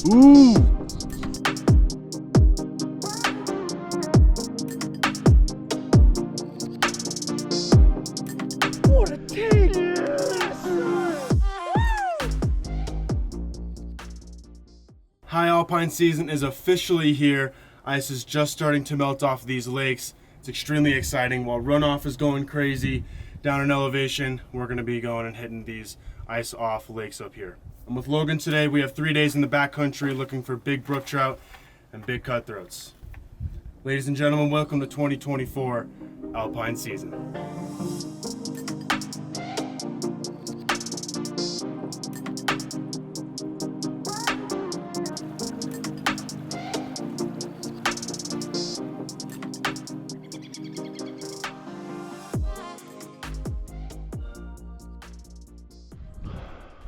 Ooh! What a take! Yes, sir! High Alpine season is officially here. Ice is just starting to melt off these lakes. It's extremely exciting. While runoff is going crazy down in elevation, we're going to be going and hitting these ice off lakes up here. I'm with Logan today. We have 3 days in the backcountry looking for big brook trout and big cutthroats. Ladies and gentlemen, welcome to 2024 Alpine season.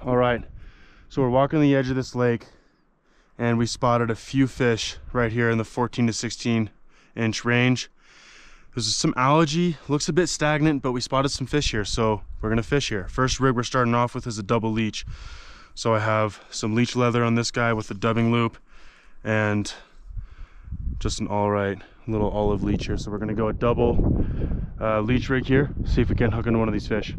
All right, so we're walking the edge of this lake and we spotted a few fish right here in the 14 to 16 inch range. There's some algae, looks a bit stagnant, but we spotted some fish here, so we're gonna fish here. First rig we're starting off with is a double leech. So I have some leech leather on this guy with a dubbing loop and just an all right little olive leech here. So we're gonna go a double leech rig here, see if we can hook into one of these fish.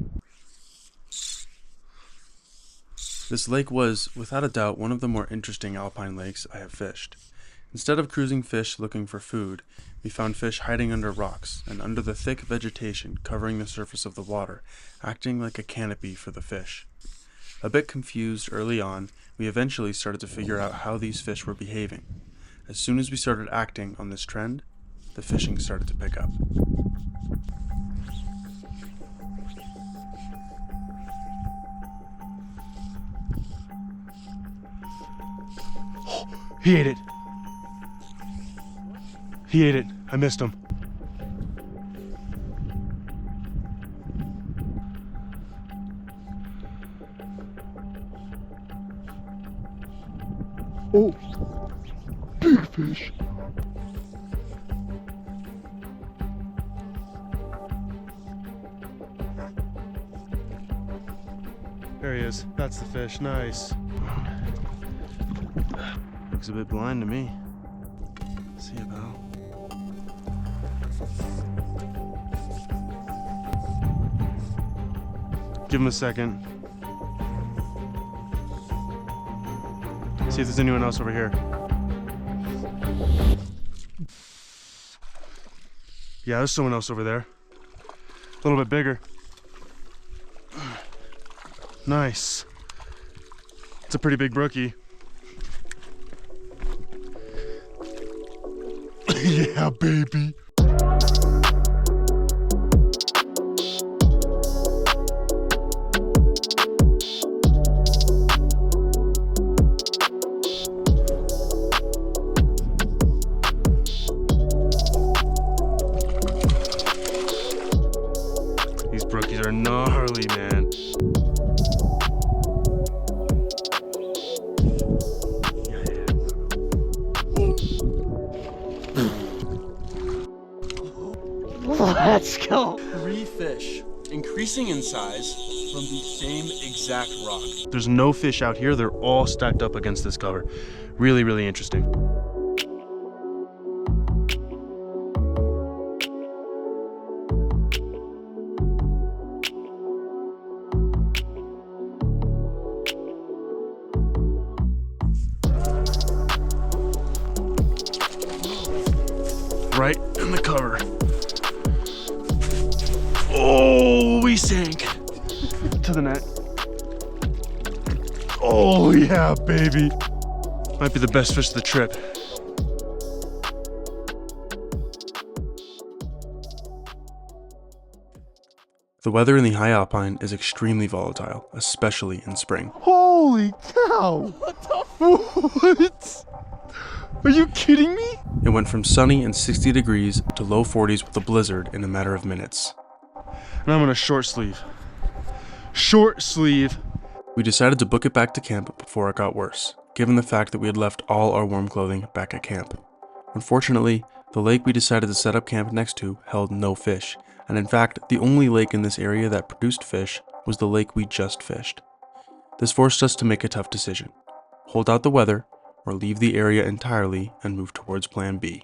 This lake was, without a doubt, one of the more interesting alpine lakes I have fished. Instead of cruising fish looking for food, we found fish hiding under rocks and under the thick vegetation covering the surface of the water, acting like a canopy for the fish. A bit confused early on, we eventually started to figure out how these fish were behaving. As soon as we started acting on this trend, the fishing started to pick up. He ate it. He ate it. I missed him. Oh, big fish. There he is. That's the fish. Nice. Looks a bit blind to me. See you, pal. Give him a second. See if there's anyone else over here. Yeah, there's someone else over there. A little bit bigger. Nice. It's a pretty big brookie. Yeah, baby. These brookies are gnarly, man. Let's go. 3 fish, increasing in size from the same exact rock. There's no fish out here. They're all stacked up against this cover. Really, really interesting. Right in the cover. Oh, we sank to the net. Oh yeah, baby. Might be the best fish of the trip. The weather in the high alpine is extremely volatile, especially in spring. Holy cow! What the What? Are you kidding me? It went from sunny and 60 degrees to low 40s with a blizzard in a matter of minutes. And I'm gonna short sleeve. Short sleeve. We decided to book it back to camp before it got worse, given the fact that we had left all our warm clothing back at camp. Unfortunately, the lake we decided to set up camp next to held no fish, and in fact, the only lake in this area that produced fish was the lake we just fished. This forced us to make a tough decision: hold out the weather, or leave the area entirely and move towards Plan B.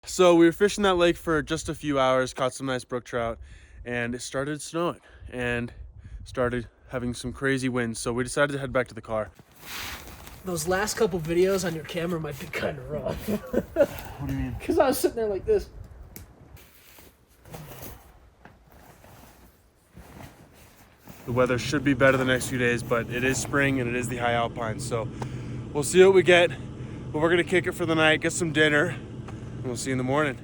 So we were fishing that lake for just a few hours, caught some nice brook trout, and it started snowing and started having some crazy winds. So we decided to head back to the car. Those last couple videos on your camera might be kind of rough. What do you mean? Because I was sitting there like this. The weather should be better the next few days, but it is spring and it is the high Alpine. So we'll see what we get, but we're gonna kick it for the night, get some dinner, and we'll see you in the morning.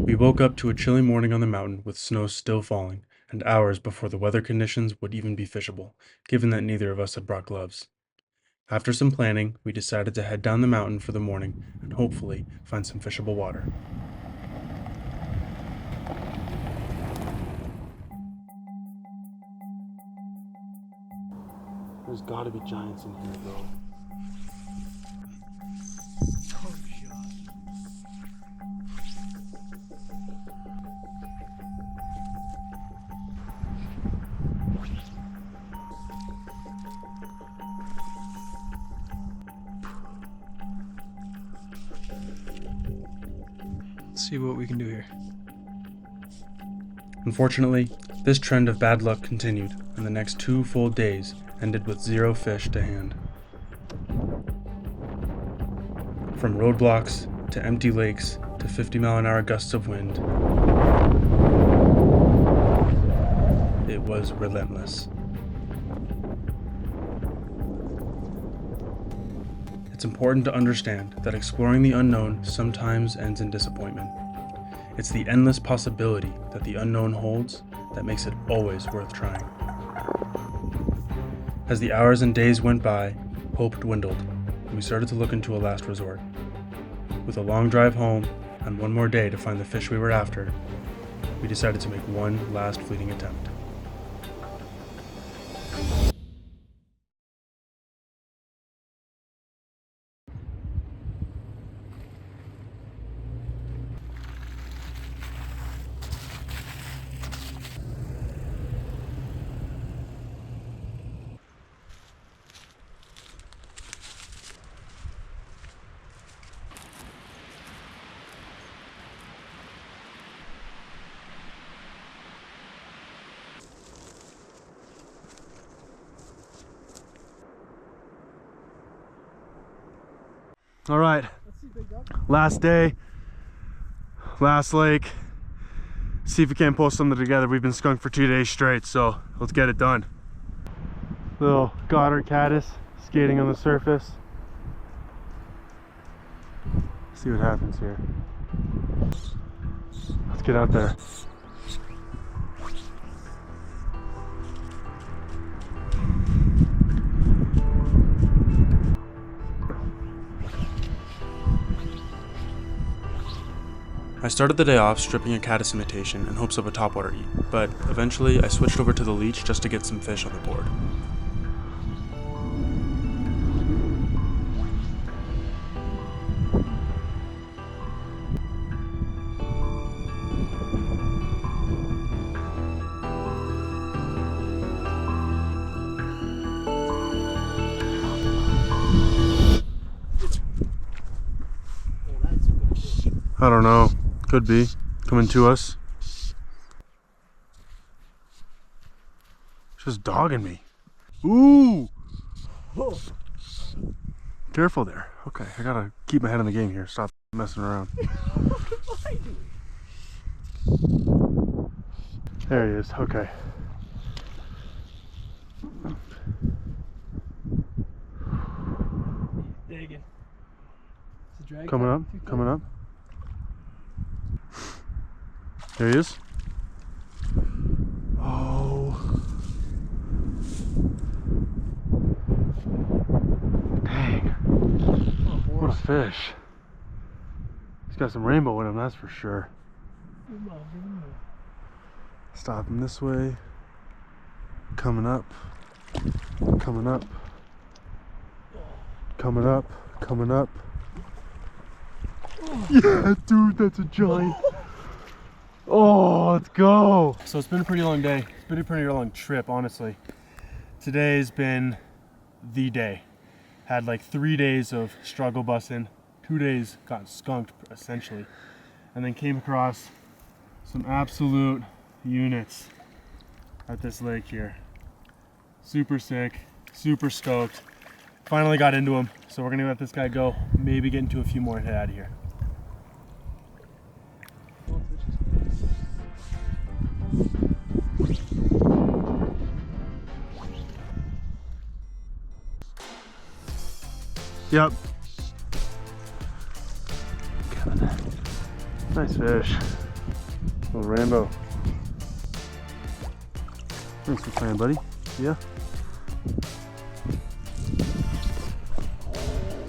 We woke up to a chilly morning on the mountain with snow still falling, and hours before the weather conditions would even be fishable, given that neither of us had brought gloves. After some planning, we decided to head down the mountain for the morning and hopefully find some fishable water. There's gotta be giants in here, though. Let's see what we can do here. Unfortunately, this trend of bad luck continued, and the next 2 full days ended with 0 fish to hand. From roadblocks, to empty lakes, to 50-mile-an-hour gusts of wind, it was relentless. It's important to understand that exploring the unknown sometimes ends in disappointment. It's the endless possibility that the unknown holds that makes it always worth trying. As the hours and days went by, hope dwindled, and we started to look into a last resort. With a long drive home and one more day to find the fish we were after, we decided to make one last fleeting attempt. All right, last day, last lake. See if we can't pull something together. We've been skunked for 2 days straight, so let's get it done. Little Goddard caddis skating on the surface. See what happens here. Let's get out there. I started the day off stripping a caddis imitation in hopes of a topwater eat, but eventually I switched over to the leech just to get some fish on the board. I don't know. Could be. Coming to us. Just dogging me. Ooh! Whoa. Careful there. Okay, I gotta keep my head in the game here. Stop messing around. There he is. Okay. Digging. Coming up. Coming up. There he is. Oh. Dang. What a fish. He's got some rainbow in him, that's for sure. Stop him this way. Coming up. Coming up. Coming up. Coming up. Yeah, dude, that's a giant. Oh, let's go. So it's been a pretty long day. It's been a pretty long trip, honestly. Today's been the day. Had like 3 days of struggle busting. 2 days got skunked, essentially. And then came across some absolute units at this lake here. Super sick, super stoked. Finally got into them, so we're gonna let this guy go. Maybe get into a few more and head out of here. Yep. Nice fish. Little rainbow. Thanks for playing, buddy. Yeah.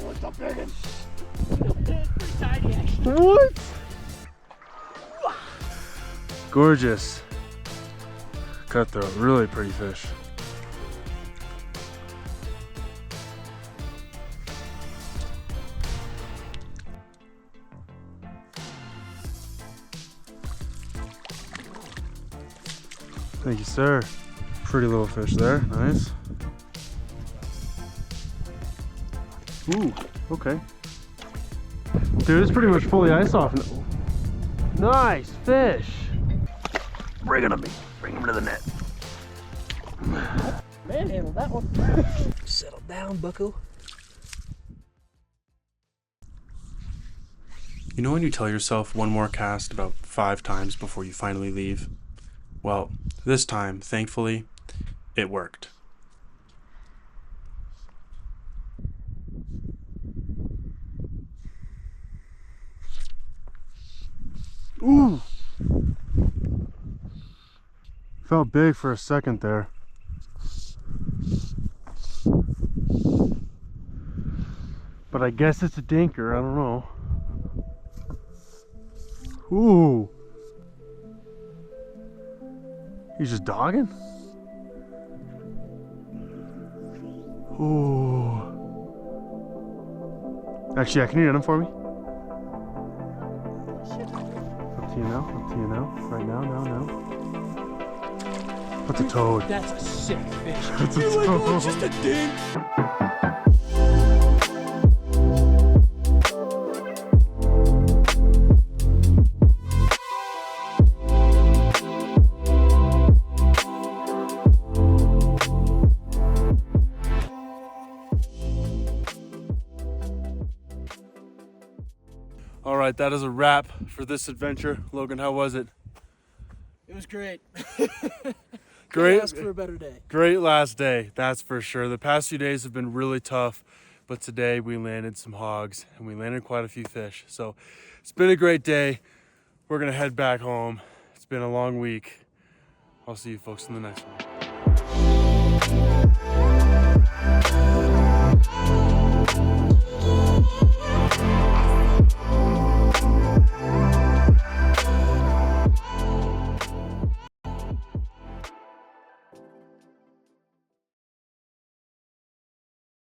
What's up, Megan? Pretty tiny, actually. What? Gorgeous. Cutthroat, really pretty fish. Thank you, sir. Pretty little fish there, nice. Ooh, okay. Dude, it's pretty much fully ice off. Nice fish. Bring it to me. Bring him to the net. Manhandle that one. Settle down, bucko. You know when you tell yourself one more cast about 5 times before you finally leave? Well, this time, thankfully, it worked. Ooh! Felt big for a second there. But I guess it's a dinker, I don't know. Ooh! He's just dogging? Ooh. Actually, yeah, can you get him for me? Up to you now, up to you now. Right now, now. What's a toad? That's a sick fish. That's a You're like, oh, toad. just a dink. All right, that is a wrap for this adventure. Logan, how was it? It was great. Great. Ask for a better day. Great last day, that's for sure. The past few days have been really tough, but today we landed some hogs and we landed quite a few fish. So it's been a great day. We're gonna head back home. It's been a long week. I'll see you folks in the next one.